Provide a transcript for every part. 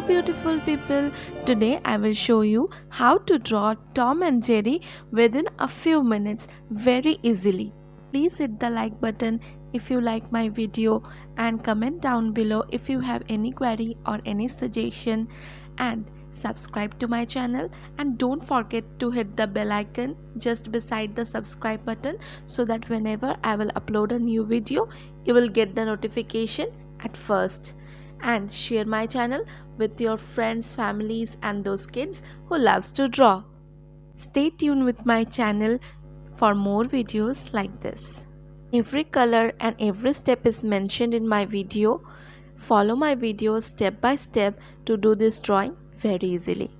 beautiful people. Today I will show you how to draw Tom and Jerry within a few minutes very easily. Please hit the like button if you like my video and comment down below if you have any query or any suggestion, and subscribe to my channel, and don't forget to hit the bell icon just beside the subscribe button so that whenever I will upload a new video you will get the notification at first. And share my channel with your friends, families and those kids who loves to draw. Stay tuned with my channel for more videos like this. Every color and every step is mentioned in my video. Follow my videos step by step to do this drawing very easily.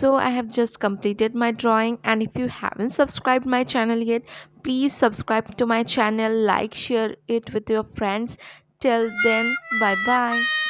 So I have just completed my drawing, and if you haven't subscribed my channel yet, please subscribe to my channel, like, share it with your friends. Till then, bye bye.